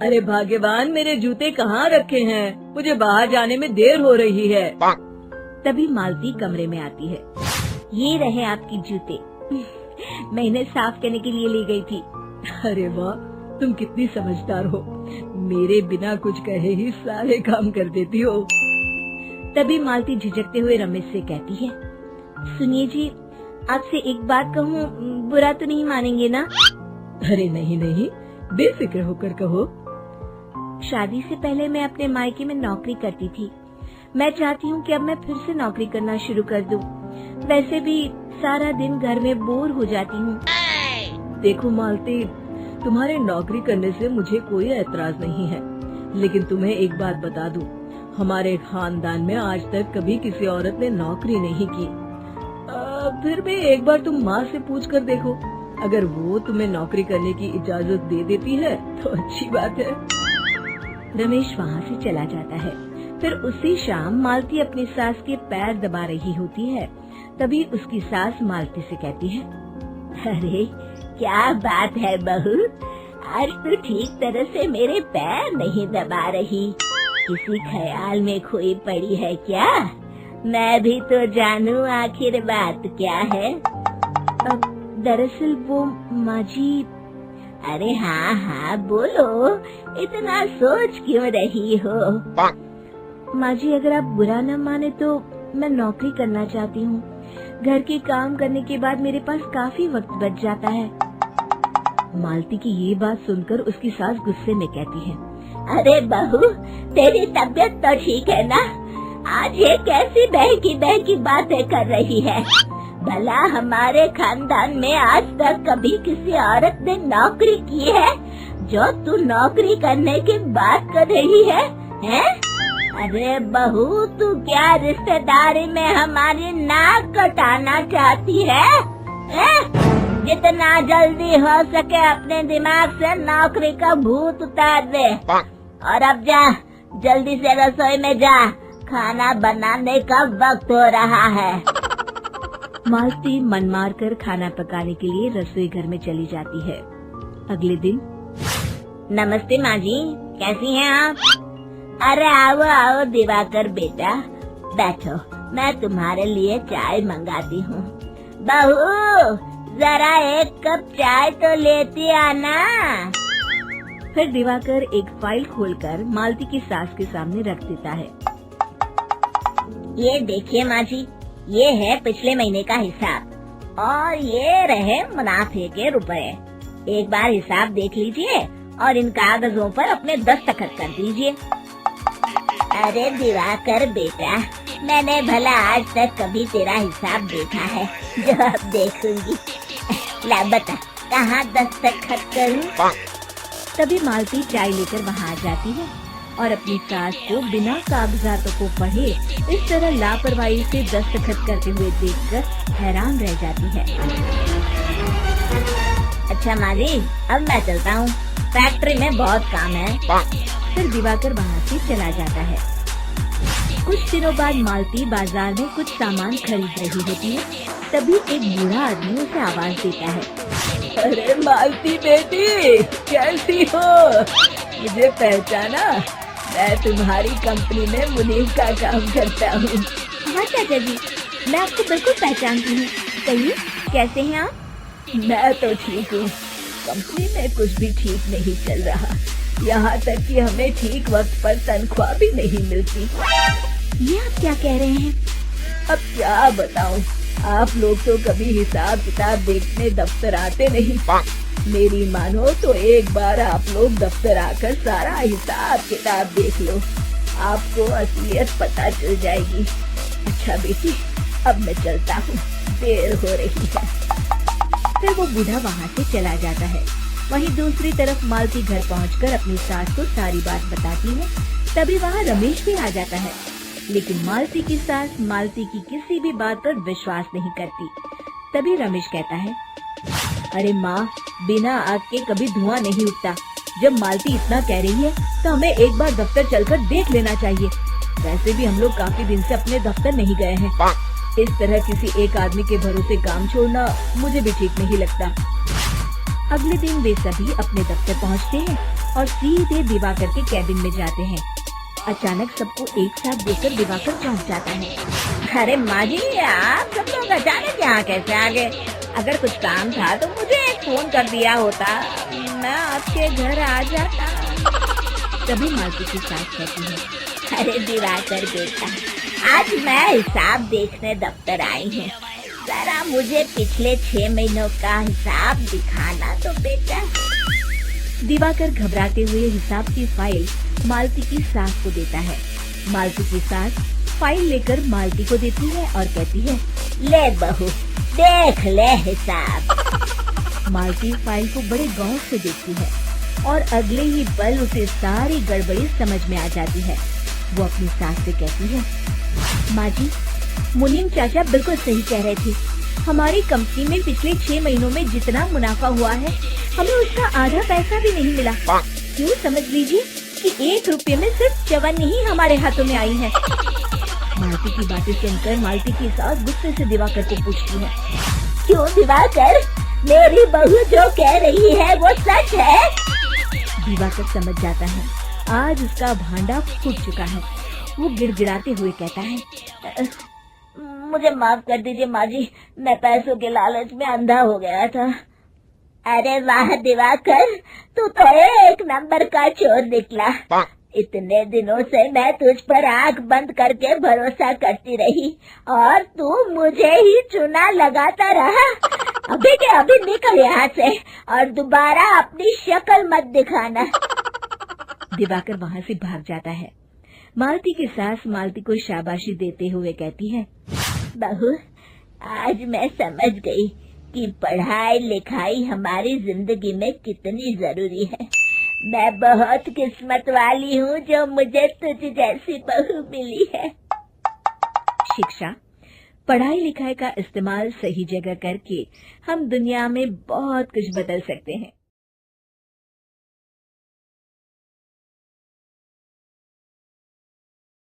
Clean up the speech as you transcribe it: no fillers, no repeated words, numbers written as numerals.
अरे भाग्यवान, मेरे जूते कहाँ रखे हैं? मुझे बाहर जाने में देर हो रही है। तभी मालती कमरे में आती है। ये रहे आपके जूते। मैं इन्हें साफ करने के लिए ले गई थी। अरे वाह, तुम कितनी समझदार हो। मेरे बिना कुछ कहे ही सारे काम कर देती हो। तभी मालती झिझकते हुए रमेश से कहती है, सुनिए जी, आपसे एक बात कहूँ, बुरा तो नहीं मानेंगे ना? अरे नहीं नहीं, बेफिक्र होकर कहो। शादी से पहले मैं अपने मायके में नौकरी करती थी। मैं चाहती हूँ कि अब मैं फिर से नौकरी करना शुरू कर दूँ। वैसे भी सारा दिन घर में बोर हो जाती हूँ। देखो मालती, तुम्हारे नौकरी करने से मुझे कोई एतराज नहीं है, लेकिन तुम्हें एक बात बता दूं, हमारे खानदान में आज तक कभी किसी औरत ने नौकरी नहीं की। फिर भी एक बार तुम माँ से पूछ कर देखो, अगर वो तुम्हें नौकरी करने की इजाजत दे देती है तो अच्छी बात है। रमेश वहाँ से चला जाता है। फिर उसी शाम मालती अपनी सास के पैर दबा रही होती है। तभी उसकी सास मालती से कहती है, अरे क्या बात है बहू, आज तो ठीक तरह से मेरे पैर नहीं दबा रही। किसी ख्याल में खोई पड़ी है क्या? मैं भी तो जानूं आखिर बात क्या है। दरअसल वो माँ जी। अरे हाँ हाँ बोलो, इतना सोच क्यों रही हो? माँ जी, अगर आप बुरा न माने तो मैं नौकरी करना चाहती हूँ। घर के काम करने के बाद मेरे पास काफी वक्त बच जाता है। मालती की ये बात सुनकर उसकी सास गुस्से में कहती है, अरे बहू, तेरी तबीयत तो ठीक है ना? आज ये कैसी बहकी बातें कर रही है? भला हमारे खानदान में आज तक कभी किसी औरत ने नौकरी की है जो तू नौकरी करने की बात कर रही है, हैं? अरे बहू, तू क्या रिश्तेदारी में हमारी नाक कटाना चाहती है? जितना जल्दी हो सके अपने दिमाग से नौकरी का भूत उतार दे, और अब जा, जल्दी से रसोई में जा, खाना बनाने का वक्त हो रहा है। मालती मन मार कर खाना पकाने के लिए रसोई घर में चली जाती है। अगले दिन, नमस्ते माँ जी, कैसी हैं आप? अरे आओ आओ दिवाकर बेटा, बैठो, मैं तुम्हारे लिए चाय मंगाती हूँ। बहू, जरा एक कप चाय तो लेती आना। फिर दिवाकर एक फाइल खोलकर मालती की सास के सामने रख देता है। ये देखिए माँ जी, ये है पिछले महीने का हिसाब और ये रहे मुनाफे के रुपए। एक बार हिसाब देख लीजिए और इन कागजों पर अपने दस्तखत कर दीजिए। अरे दिवाकर बेटा, मैंने भला आज तक कभी तेरा हिसाब देखा है जो अब देखूंगी? ला बता, कहाँ दस्तखत करूं? तभी मालती चाय लेकर वहाँ आ जाती है और अपनी सास को बिना कागजातों को पढ़े इस तरह लापरवाही से दस्तखत करते हुए देखकर हैरान रह जाती है। अच्छा माँ जी, अब मैं चलता हूँ, फैक्ट्री में बहुत काम है। फिर दिवाकर वहाँ से चला जाता है। कुछ दिनों बाद मालती बाजार में कुछ सामान खरीद रही होती है। तभी एक बूढ़ा आदमी उसे आवाज देता है, अरे मालती बेटी, कैसी हो? मुझे पहचाना? मैं तुम्हारी कंपनी में मुनीम का काम करता हूँ। हाँ चाचा जी, मैं आपको बिल्कुल पहचानती हूँ। कहिए, कैसे हैं आप? मैं तो ठीक हूँ। कंपनी में कुछ भी ठीक नहीं चल रहा, यहाँ तक कि हमें ठीक वक्त पर तनख्वाह भी नहीं मिलती। ये आप क्या कह रहे हैं? अब क्या बताऊँ, आप लोग तो कभी हिसाब किताब देखने दफ्तर आते नहीं। मेरी मानो तो एक बार आप लोग दफ्तर आकर सारा हिसाब किताब देख लो, आपको असलियत पता चल जाएगी। अच्छा बेटी, अब मैं चलता हूँ, देर हो रही है। फिर वो बूढ़ा वहाँ से चला जाता है। वहीं दूसरी तरफ मालती घर पहुँचकर अपनी सास को सारी बात बताती है। तभी वहाँ रमेश भी आ जाता है, लेकिन मालती की सास मालती की किसी भी बात पर विश्वास नहीं करती। तभी रमेश कहता है, अरे माँ, बिना आग के कभी धुआं नहीं उठता। जब मालती इतना कह रही है तो हमें एक बार दफ्तर चलकर देख लेना चाहिए। वैसे भी हम लोग काफी दिन से अपने दफ्तर नहीं गए हैं। इस तरह किसी एक आदमी के भरोसे काम छोड़ना मुझे भी ठीक नहीं लगता। अगले दिन वे सभी अपने दफ्तर पहुंचते हैं और सीधे दिवाकर के कैबिन में जाते हैं। अचानक सबको एक साथ देखकर दिवाकर चौंक जाता है। अरे माँ जी, आप सब लोग अचानक यहाँ कैसे आ गए? अगर कुछ काम था तो मुझे एक फोन कर दिया होता, मैं आपके घर आ जाता। तभी मालती की सास कहती है, अरे दिवाकर बेटा, आज मैं हिसाब देखने दफ्तर आई हूँ। जरा मुझे पिछले 6 महीनों का हिसाब दिखाना तो बेटा। दिवाकर घबराते हुए हिसाब की फाइल मालती की सास को देता है। मालती की सास फाइल लेकर मालती को देती है और कहती है, ले बहू, देख ले हिसाब। मालती फाइल को बड़े गौर से देखती है और अगले ही पल उसे सारी गड़बड़ी समझ में आ जाती है। वो अपनी सास से कहती है, माँ जी, मुनीम चाचा बिल्कुल सही कह रहे थे। हमारी कंपनी में पिछले 6 महीनों में जितना मुनाफा हुआ है, हमें उसका आधा पैसा भी नहीं मिला। क्यों, समझ लीजिए कि 1 रुपये में सिर्फ चवन्नी ही हमारे हाथों में आई है। मालती की बातें सुनकर मालती की सास गुस्से से दिवाकर को पूछती है, क्यों दिवाकर, मेरी बहू जो कह रही है वो सच है? दिवाकर समझ जाता है आज उसका भांडा फूट चुका है। वो गिड़गिड़ाते हुए कहता है, मुझे माफ कर दीजिए माँ जी, मैं पैसों के लालच में अंधा हो गया था। अरे वाह दिवाकर, तू तो एक नंबर का चोर निकला। इतने दिनों से मैं तुझ पर आंख बंद करके भरोसा करती रही और तू मुझे ही चुना लगाता रहा। अभी के अभी निकल यहाँ से और दोबारा अपनी शक्ल मत दिखाना। दिवाकर वहाँ से भाग जाता है। मालती की सास मालती को शाबाशी देते हुए कहती है, बहू, आज मैं समझ गई कि पढ़ाई लिखाई हमारी जिंदगी में कितनी जरूरी है। मैं बहुत किस्मत वाली हूँ जो मुझे तुझ जैसी बहू मिली है। शिक्षा, पढ़ाई लिखाई का इस्तेमाल सही जगह करके हम दुनिया में बहुत कुछ बदल सकते हैं।